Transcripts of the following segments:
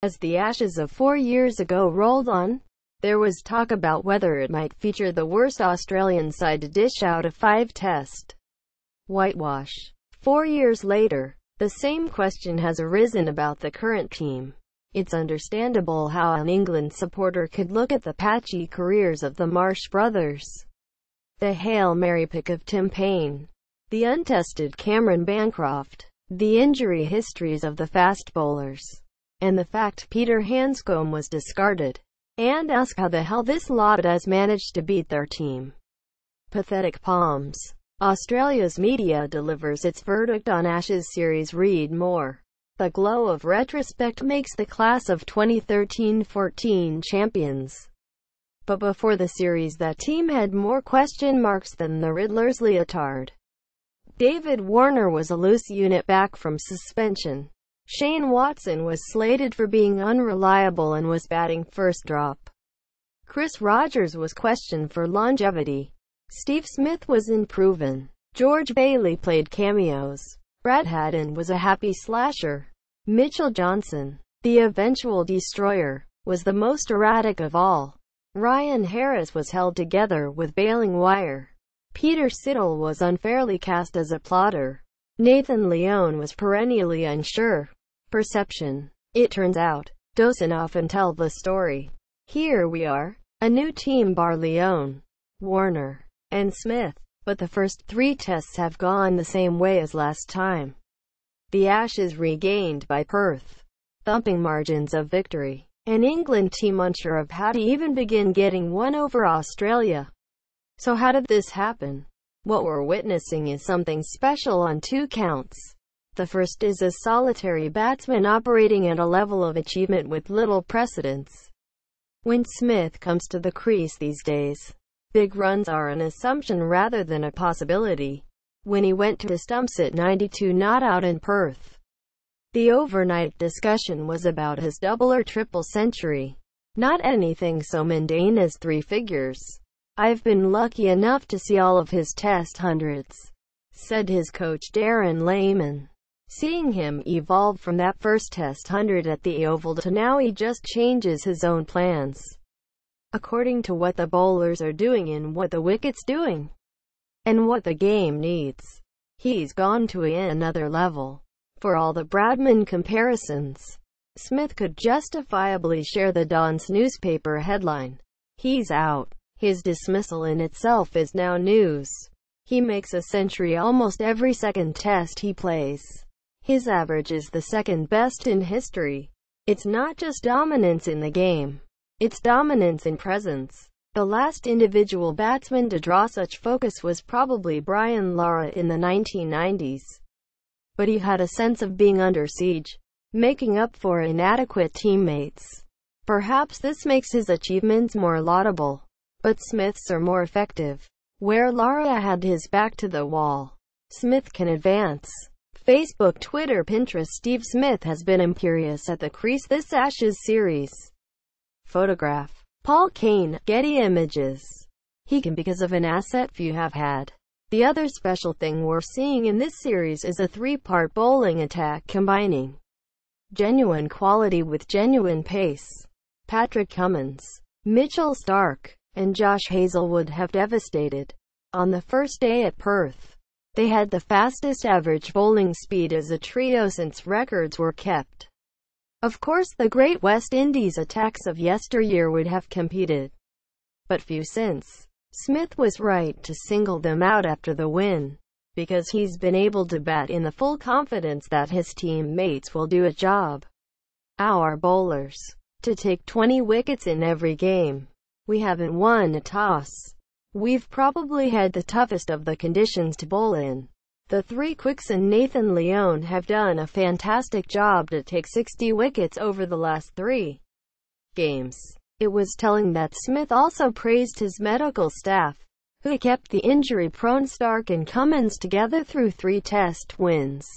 As the Ashes of 4 years ago rolled on, there was talk about whether it might feature the worst Australian side to dish out a 5-test whitewash. 4 years later, the same question has arisen about the current team. It's understandable how an England supporter could look at the patchy careers of the Marsh brothers, the Hail Mary pick of Tim Paine, the untested Cameron Bancroft, the injury histories of the fast bowlers, and the fact Peter Hanscom was discarded, and ask how the hell this lot has managed to beat their team. Pathetic palms. Australia's media delivers its verdict on Ashes series. Read more. The glow of retrospect makes the class of 2013-14 champions. But before the series, that team had more question marks than the Riddler's leotard. David Warner was a loose unit back from suspension. Shane Watson was slated for being unreliable and was batting first drop. Chris Rogers was questioned for longevity. Steve Smith was unproven. George Bailey played cameos. Brad Haddin was a happy slasher. Mitchell Johnson, the eventual destroyer, was the most erratic of all. Ryan Harris was held together with baling wire. Peter Siddle was unfairly cast as a plotter. Nathan Lyon was perennially unsure. Perception. It turns out, doesn't often tell the story. Here we are, a new team bar Lyon, Warner, and Smith, but the first 3 tests have gone the same way as last time. The Ashes regained by Perth, thumping margins of victory. An England team unsure of how to even begin getting one over Australia. So how did this happen? What we're witnessing is something special on 2 counts. The first is a solitary batsman operating at a level of achievement with little precedence. When Smith comes to the crease these days, big runs are an assumption rather than a possibility. When he went to the stumps at 92 not out in Perth, the overnight discussion was about his double or triple century, not anything so mundane as 3 figures. "I've been lucky enough to see all of his test hundreds," said his coach Darren Lehman. Seeing him evolve from that first test 100 at the Oval to now he just changes his own plans according to what the bowlers are doing and what the wicket's doing, and what the game needs. He's gone to another level. For all the Bradman comparisons, Smith could justifiably share the Don's newspaper headline, "He's out." His dismissal in itself is now news. He makes a century almost every second test he plays. His average is the second best in history. It's not just dominance in the game. It's dominance in presence. The last individual batsman to draw such focus was probably Brian Lara in the 1990s. But he had a sense of being under siege, making up for inadequate teammates. Perhaps this makes his achievements more laudable, but Smith's are more effective. Where Lara had his back to the wall, Smith can advance. Facebook, Twitter, Pinterest. Steve Smith has been imperious at the crease this Ashes series. Photograph. Paul Kane, Getty Images. He can because of an asset few have had. The other special thing we're seeing in this series is a 3-part bowling attack combining genuine quality with genuine pace. Patrick Cummins, Mitchell Starc, and Josh Hazlewood have devastated. On the first day at Perth, they had the fastest average bowling speed as a trio since records were kept. Of course the great West Indies attacks of yesteryear would have competed, but few since. Smith was right to single them out after the win, because he's been able to bat in the full confidence that his teammates will do a job. Our bowlers, to take 20 wickets in every game. We haven't won a toss. We've probably had the toughest of the conditions to bowl in. The 3 quicks and Nathan Lyon have done a fantastic job to take 60 wickets over the last 3 games. It was telling that Smith also praised his medical staff, who kept the injury-prone Starc and Cummins together through 3 test wins.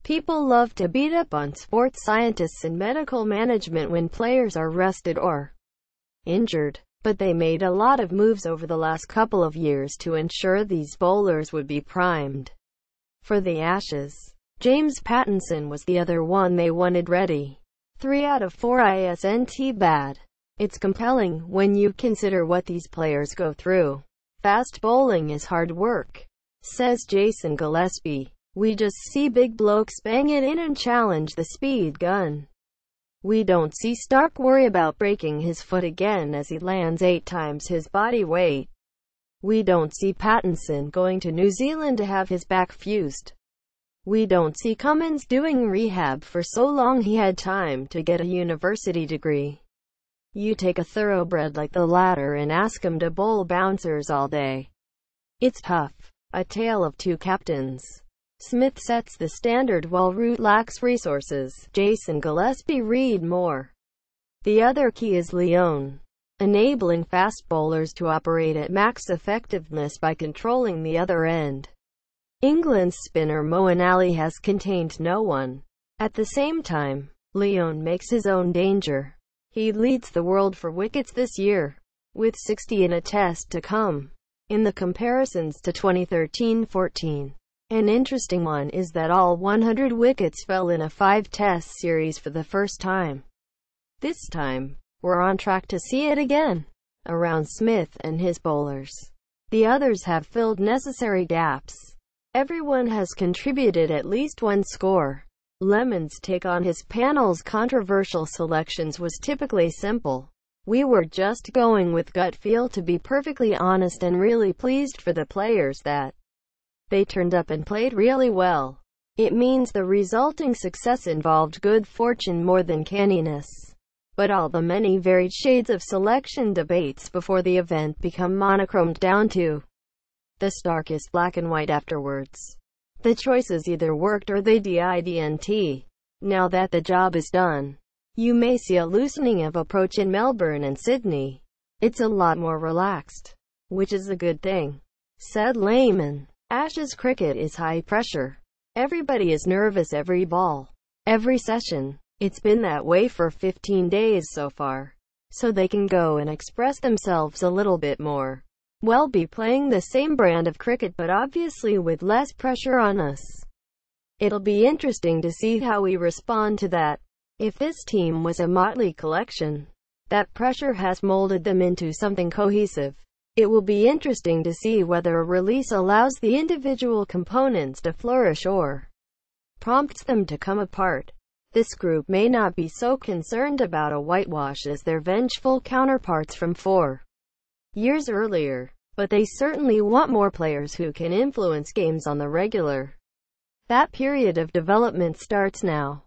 People love to beat up on sports scientists and medical management when players are rested or injured, but they made a lot of moves over the last couple of years to ensure these bowlers would be primed for the Ashes. James Pattinson was the other one they wanted ready. 3 out of 4 isn't bad. It's compelling when you consider what these players go through. Fast bowling is hard work, says Jason Gillespie. We just see big blokes bang it in and challenge the speed gun. We don't see Stark worry about breaking his foot again as he lands 8 times his body weight. We don't see Pattinson going to New Zealand to have his back fused. We don't see Cummins doing rehab for so long he had time to get a university degree. You take a thoroughbred like the latter and ask him to bowl bouncers all day. It's tough. A tale of two captains. Smith sets the standard while Root lacks resources. Jason Gillespie. Read more. The other key is Leone, enabling fast bowlers to operate at max effectiveness by controlling the other end. England's spinner Moeen Ali has contained no one. At the same time, Leone makes his own danger. He leads the world for wickets this year, with 60 in a test to come. In the comparisons to 2013-14, an interesting one is that all 100 wickets fell in a 5-test series for the first time. This time, we're on track to see it again. Around Smith and his bowlers, the others have filled necessary gaps. Everyone has contributed at least one score. Lemon's take on his panel's controversial selections was typically simple. We were just going with gut feel, to be perfectly honest, and really pleased for the players that they turned up and played really well. It means the resulting success involved good fortune more than canniness. But all the many varied shades of selection debates before the event become monochromed down to the starkest black and white afterwards. The choices either worked or they didn't. Now that the job is done, you may see a loosening of approach in Melbourne and Sydney. It's a lot more relaxed, which is a good thing, said Lemon. Ashes cricket is high pressure. Everybody is nervous every ball, every session. It's been that way for 15 days so far, so they can go and express themselves a little bit more. We'll be playing the same brand of cricket, but obviously with less pressure on us. It'll be interesting to see how we respond to that. If this team was a motley collection, that pressure has molded them into something cohesive. It will be interesting to see whether a release allows the individual components to flourish or prompts them to come apart. This group may not be so concerned about a whitewash as their vengeful counterparts from 4 years earlier, but they certainly want more players who can influence games on the regular. That period of development starts now.